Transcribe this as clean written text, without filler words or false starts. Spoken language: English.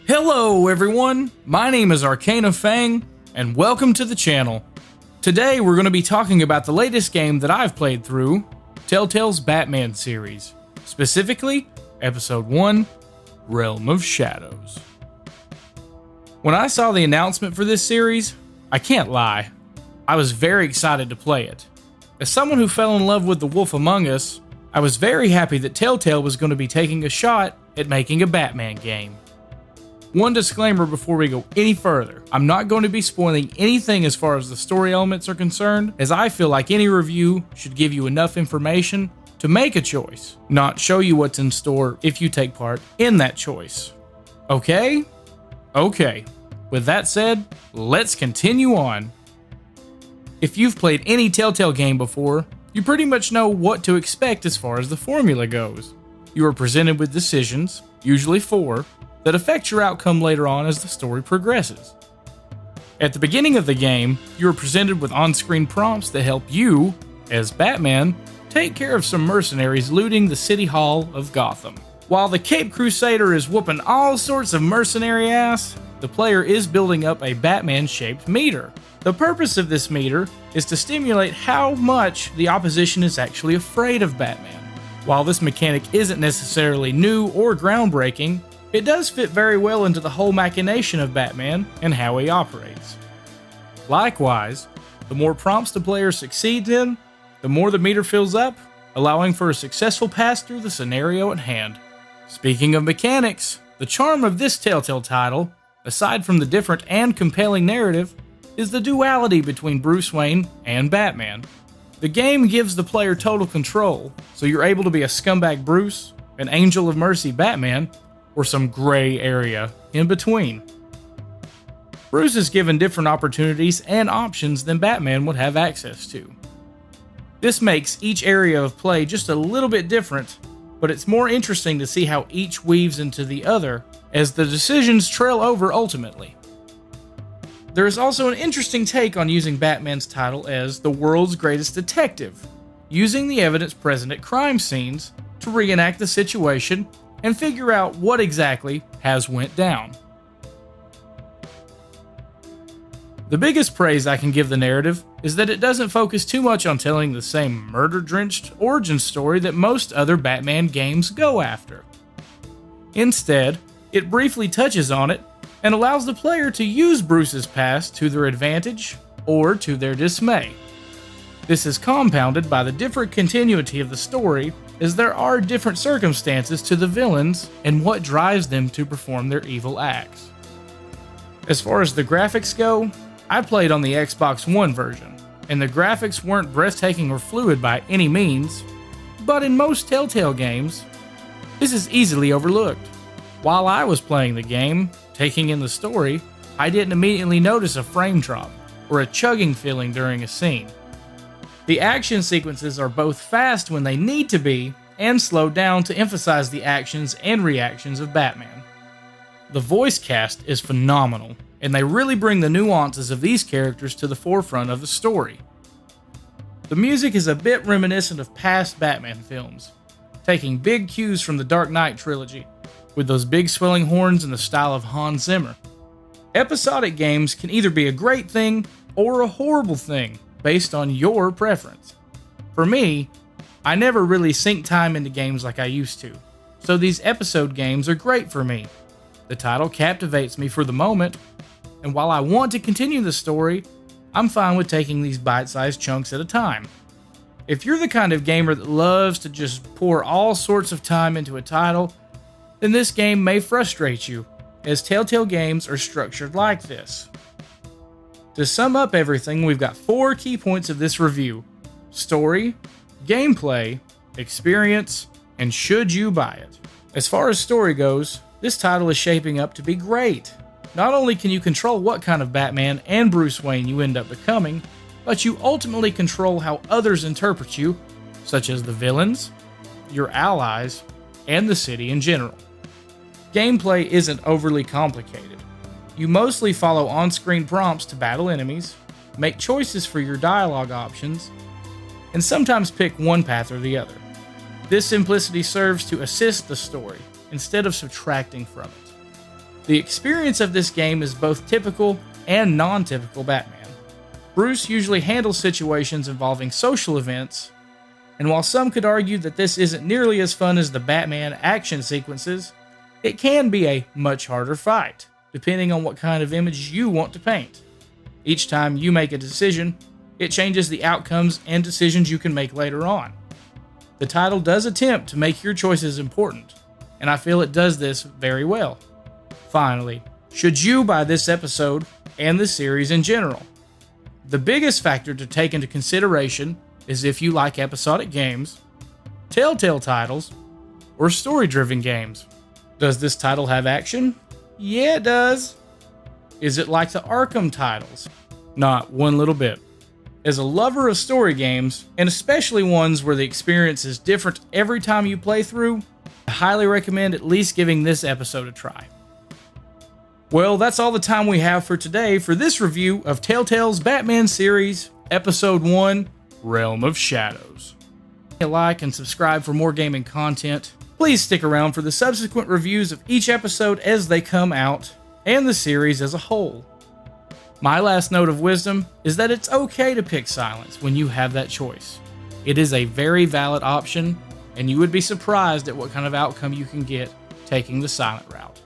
Hello everyone, my name is Arcana Fang, and welcome to the channel. Today we're going to be talking about the latest game that I've played through, Telltale's Batman series, specifically Episode 1, Realm of Shadows. When I saw the announcement for this series, I can't lie, I was very excited to play it. As someone who fell in love with The Wolf Among Us, I was very happy that Telltale was going to be taking a shot at making a Batman game. One disclaimer before we go any further, I'm not going to be spoiling anything as far as the story elements are concerned, as I feel like any review should give you enough information to make a choice, not show you what's in store if you take part in that choice. Okay? Okay. With that said, let's continue on. If you've played any Telltale game before, you pretty much know what to expect as far as the formula goes. You are presented with decisions, usually 4, that affect your outcome later on as the story progresses. At the beginning of the game, you are presented with on-screen prompts that help you, as Batman, take care of some mercenaries looting the City Hall of Gotham. While the Cape Crusader is whooping all sorts of mercenary ass, the player is building up a Batman-shaped meter. The purpose of this meter is to stimulate how much the opposition is actually afraid of Batman. While this mechanic isn't necessarily new or groundbreaking, it does fit very well into the whole machination of Batman and how he operates. Likewise, the more prompts the player succeeds in, the more the meter fills up, allowing for a successful pass through the scenario at hand. Speaking of mechanics, the charm of this Telltale title, aside from the different and compelling narrative, is the duality between Bruce Wayne and Batman. The game gives the player total control, so you're able to be a scumbag Bruce, an angel of mercy Batman, or some gray area in between. Bruce is given different opportunities and options than Batman would have access to. This makes each area of play just a little bit different, but it's more interesting to see how each weaves into the other as the decisions trail over ultimately. There is also an interesting take on using Batman's title as the world's greatest detective, using the evidence present at crime scenes to reenact the situation and figure out what exactly has went down. The biggest praise I can give the narrative is that it doesn't focus too much on telling the same murder-drenched origin story that most other Batman games go after. Instead, it briefly touches on it and allows the player to use Bruce's past to their advantage or to their dismay. This is compounded by the different continuity of the story, as there are different circumstances to the villains and what drives them to perform their evil acts. As far as the graphics go, I played on the Xbox One version, and the graphics weren't breathtaking or fluid by any means, but in most Telltale games, this is easily overlooked. While I was playing the game, taking in the story, I didn't immediately notice a frame drop or a chugging feeling during a scene. The action sequences are both fast when they need to be and slowed down to emphasize the actions and reactions of Batman. The voice cast is phenomenal, and they really bring the nuances of these characters to the forefront of the story. The music is a bit reminiscent of past Batman films, taking big cues from the Dark Knight trilogy, with those big swelling horns in the style of Hans Zimmer. Episodic games can either be a great thing or a horrible thing, based on your preference. For me, I never really sink time into games like I used to, so these episode games are great for me. The title captivates me for the moment, and while I want to continue the story, I'm fine with taking these bite-sized chunks at a time. If you're the kind of gamer that loves to just pour all sorts of time into a title, then this game may frustrate you, as Telltale games are structured like this. To sum up everything, we've got 4 key points of this review: story, gameplay, experience, and should you buy it. As far as story goes, this title is shaping up to be great. Not only can you control what kind of Batman and Bruce Wayne you end up becoming, but you ultimately control how others interpret you, such as the villains, your allies, and the city in general. Gameplay isn't overly complicated. You mostly follow on-screen prompts to battle enemies, make choices for your dialogue options, and sometimes pick one path or the other. This simplicity serves to assist the story, instead of subtracting from it. The experience of this game is both typical and non-typical Batman. Bruce usually handles situations involving social events, and while some could argue that this isn't nearly as fun as the Batman action sequences, it can be a much harder fight, depending on what kind of image you want to paint. Each time you make a decision, it changes the outcomes and decisions you can make later on. The title does attempt to make your choices important, and I feel it does this very well. Finally, should you buy this episode and the series in general? The biggest factor to take into consideration is if you like episodic games, Telltale titles, or story-driven games. Does this title have action? Yeah, it does. Is it like the Arkham titles? Not one little bit. As a lover of story games, and especially ones where the experience is different every time you play through, I highly recommend at least giving this episode a try. Well, that's all the time we have for today for this review of Telltale's Batman series, Episode 1, Realm of Shadows. Like and subscribe for more gaming content. Please stick around for the subsequent reviews of each episode as they come out, and the series as a whole. My last note of wisdom is that it's okay to pick silence when you have that choice. It is a very valid option, and you would be surprised at what kind of outcome you can get taking the silent route.